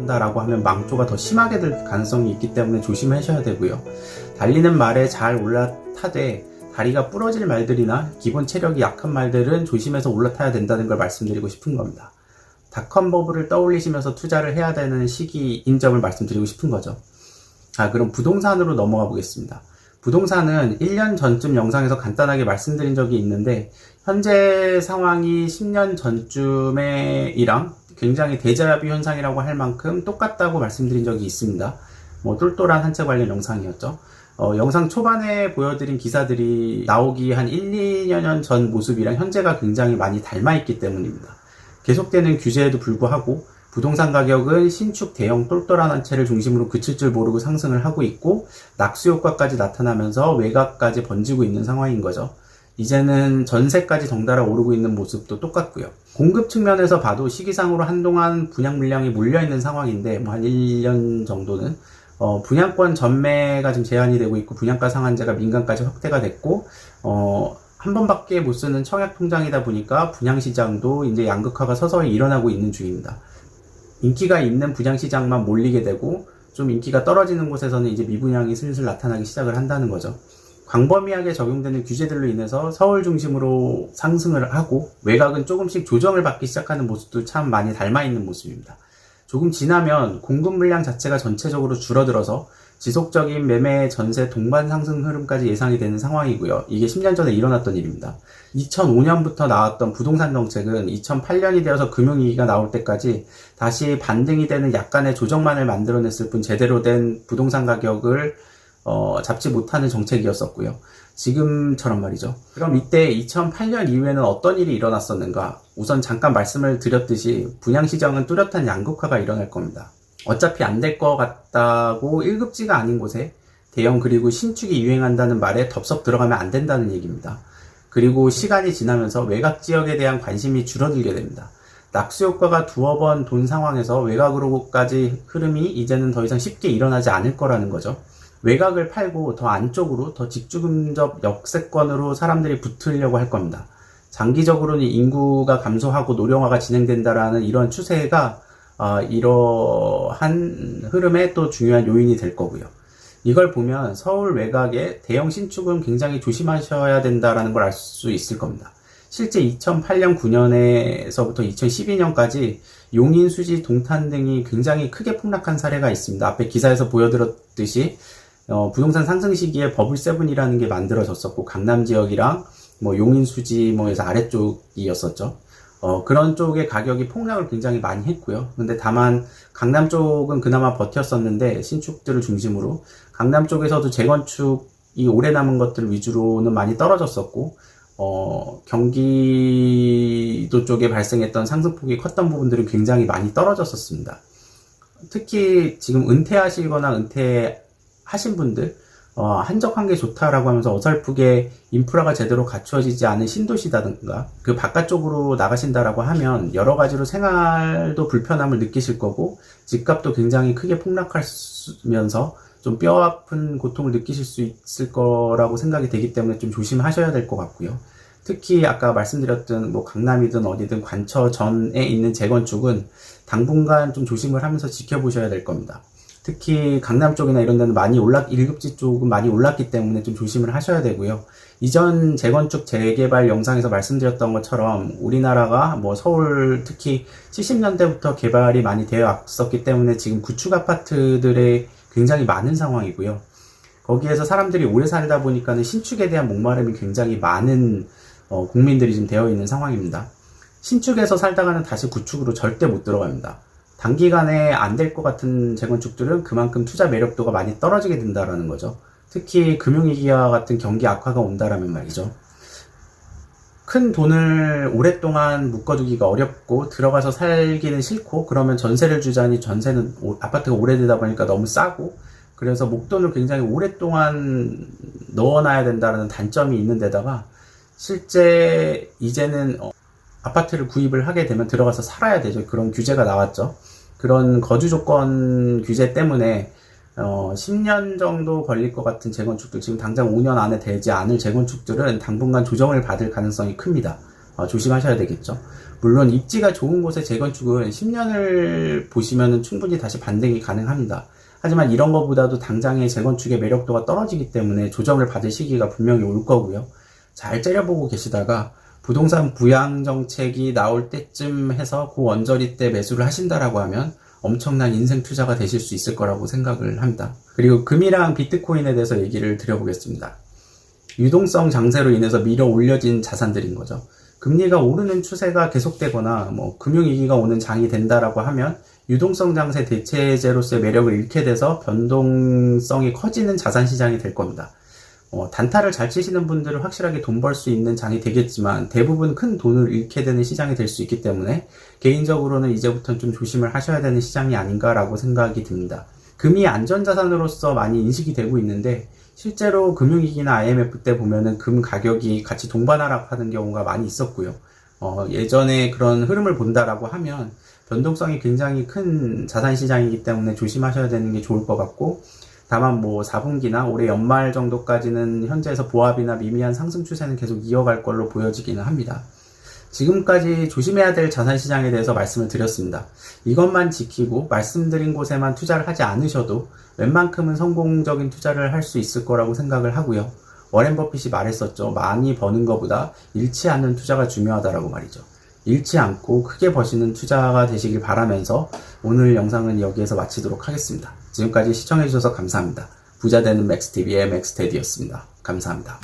한다라고 하면 망조가 더 심하게 될 가능성이 있기 때문에 조심하셔야 되고요. 달리는 말에 잘 올라타되 다리가 부러질 말들이나 기본 체력이 약한 말들은 조심해서 올라타야 된다는 걸 말씀드리고 싶은 겁니다. 닷컴 버블을 떠올리시면서 투자를 해야 되는 시기인 점을 말씀드리고 싶은 거죠. 그럼 부동산으로 넘어가 보겠습니다. 부동산은 1년 전쯤 영상에서 간단하게 말씀드린 적이 있는데 현재 상황이 10년 전쯤이랑 굉장히 데자뷰 현상이라고 할 만큼 똑같다고 말씀드린 적이 있습니다. 똘똘한 한 채 관련 영상이었죠. 영상 초반에 보여드린 기사들이 나오기 한 1, 2년 전 모습이랑 현재가 굉장히 많이 닮아있기 때문입니다. 계속되는 규제에도 불구하고 부동산 가격은 신축 대형 똘똘한 한 채를 중심으로 그칠 줄 모르고 상승을 하고 있고 낙수 효과까지 나타나면서 외곽까지 번지고 있는 상황인 거죠. 이제는 전세까지 덩달아 오르고 있는 모습도 똑같고요. 공급 측면에서 봐도 시기상으로 한동안 분양 물량이 몰려있는 상황인데 한 1년 정도는 분양권 전매가 지금 제한이 되고 있고 분양가 상한제가 민간까지 확대가 됐고 한 번밖에 못 쓰는 청약 통장이다 보니까 분양시장도 이제 양극화가 서서히 일어나고 있는 중입니다. 인기가 있는 분양시장만 몰리게 되고 좀 인기가 떨어지는 곳에서는 이제 미분양이 슬슬 나타나기 시작을 한다는 거죠. 광범위하게 적용되는 규제들로 인해서 서울 중심으로 상승을 하고 외곽은 조금씩 조정을 받기 시작하는 모습도 참 많이 닮아있는 모습입니다. 조금 지나면 공급 물량 자체가 전체적으로 줄어들어서 지속적인 매매 전세 동반 상승 흐름까지 예상이 되는 상황이고요. 이게 10년 전에 일어났던 일입니다. 2005년부터 나왔던 부동산 정책은 2008년이 되어서 금융위기가 나올 때까지 다시 반등이 되는 약간의 조정만을 만들어냈을 뿐 제대로 된 부동산 가격을 잡지 못하는 정책이었었고요. 지금처럼 말이죠. 그럼 이때 2008년 이후에는 어떤 일이 일어났었는가? 우선 잠깐 말씀을 드렸듯이 분양시장은 뚜렷한 양극화가 일어날 겁니다. 어차피 안 될 것 같다고 1급지가 아닌 곳에 대형 그리고 신축이 유행한다는 말에 덥석 들어가면 안 된다는 얘기입니다. 그리고 시간이 지나면서 외곽 지역에 대한 관심이 줄어들게 됩니다. 낙수 효과가 두어 번 돈 상황에서 외곽으로까지 흐름이 이제는 더 이상 쉽게 일어나지 않을 거라는 거죠. 외곽을 팔고 더 안쪽으로 더 직주근접 역세권으로 사람들이 붙으려고 할 겁니다. 장기적으로는 인구가 감소하고 노령화가 진행된다라는 이런 추세가 이러한 흐름의 또 중요한 요인이 될 거고요. 이걸 보면 서울 외곽의 대형 신축은 굉장히 조심하셔야 된다라는 걸 알 수 있을 겁니다. 실제 2008년 9년에서부터 2012년까지 용인, 수지, 동탄 등이 굉장히 크게 폭락한 사례가 있습니다. 앞에 기사에서 보여드렸듯이 부동산 상승 시기에 버블7이라는 게 만들어졌었고 강남 지역이랑 용인, 수지 에서 아래쪽이었었죠. 그런 쪽의 가격이 폭락을 굉장히 많이 했고요. 근데 다만 강남 쪽은 그나마 버텼었는데 신축들을 중심으로 강남 쪽에서도 재건축이 오래 남은 것들 위주로는 많이 떨어졌었고 경기도 쪽에 발생했던 상승폭이 컸던 부분들은 굉장히 많이 떨어졌었습니다. 특히 지금 은퇴하시거나 은퇴하신 분들 한적한 게 좋다라고 하면서 어설프게 인프라가 제대로 갖추어지지 않은 신도시라든가 그 바깥쪽으로 나가신다라고 하면 여러 가지로 생활도 불편함을 느끼실 거고 집값도 굉장히 크게 폭락하면서 좀 뼈아픈 고통을 느끼실 수 있을 거라고 생각이 되기 때문에 좀 조심하셔야 될 것 같고요. 특히 아까 말씀드렸던 강남이든 어디든 관처 전에 있는 재건축은 당분간 좀 조심을 하면서 지켜보셔야 될 겁니다. 특히 강남 쪽이나 이런 데는 많이 1급지 쪽은 많이 올랐기 때문에 좀 조심을 하셔야 되고요. 이전 재건축 재개발 영상에서 말씀드렸던 것처럼 우리나라가 서울 특히 70년대부터 개발이 많이 되어 왔었기 때문에 지금 구축 아파트들의 굉장히 많은 상황이고요. 거기에서 사람들이 오래 살다 보니까는 신축에 대한 목마름이 굉장히 많은 국민들이 지금 되어 있는 상황입니다. 신축에서 살다가는 다시 구축으로 절대 못 들어갑니다. 단기간에 안 될 것 같은 재건축들은 그만큼 투자 매력도가 많이 떨어지게 된다라는 거죠. 특히 금융위기와 같은 경기 악화가 온다라면 말이죠. 큰 돈을 오랫동안 묶어두기가 어렵고 들어가서 살기는 싫고 그러면 전세를 주자니 전세는 아파트가 오래되다 보니까 너무 싸고 그래서 목돈을 굉장히 오랫동안 넣어놔야 된다는 단점이 있는 데다가 실제 이제는 아파트를 구입을 하게 되면 들어가서 살아야 되죠. 그런 규제가 나왔죠. 그런 거주 조건 규제 때문에 10년 정도 걸릴 것 같은 재건축들, 지금 당장 5년 안에 되지 않을 재건축들은 당분간 조정을 받을 가능성이 큽니다. 조심하셔야 되겠죠. 물론 입지가 좋은 곳의 재건축은 10년을 보시면 충분히 다시 반등이 가능합니다. 하지만 이런 것보다도 당장의 재건축의 매력도가 떨어지기 때문에 조정을 받을 시기가 분명히 올 거고요. 잘 째려보고 계시다가 부동산 부양 정책이 나올 때쯤 해서 그 언저리 때 매수를 하신다라고 하면 엄청난 인생 투자가 되실 수 있을 거라고 생각을 합니다. 그리고 금이랑 비트코인에 대해서 얘기를 드려보겠습니다. 유동성 장세로 인해서 밀어 올려진 자산들인 거죠. 금리가 오르는 추세가 계속되거나 금융위기가 오는 장이 된다라고 하면 유동성 장세 대체제로서의 매력을 잃게 돼서 변동성이 커지는 자산시장이 될 겁니다. 단타를 잘 치시는 분들은 확실하게 돈 벌 수 있는 장이 되겠지만 대부분 큰 돈을 잃게 되는 시장이 될 수 있기 때문에 개인적으로는 이제부터는 좀 조심을 하셔야 되는 시장이 아닌가라고 생각이 듭니다. 금이 안전자산으로서 많이 인식이 되고 있는데 실제로 금융위기나 IMF 때 보면은 금 가격이 같이 동반하락하는 경우가 많이 있었고요. 예전에 그런 흐름을 본다라고 하면 변동성이 굉장히 큰 자산시장이기 때문에 조심하셔야 되는 게 좋을 것 같고, 다만 4분기나 올해 연말 정도까지는 현재에서 보합이나 미미한 상승 추세는 계속 이어갈 걸로 보여지기는 합니다. 지금까지 조심해야 될 자산시장에 대해서 말씀을 드렸습니다. 이것만 지키고 말씀드린 곳에만 투자를 하지 않으셔도 웬만큼은 성공적인 투자를 할 수 있을 거라고 생각을 하고요. 워렌 버핏이 말했었죠. 많이 버는 것보다 잃지 않는 투자가 중요하다라고 말이죠. 잃지 않고 크게 버시는 투자가 되시길 바라면서 오늘 영상은 여기에서 마치도록 하겠습니다. 지금까지 시청해주셔서 감사합니다. 부자되는 맥스TV의 맥스테디였습니다. 감사합니다.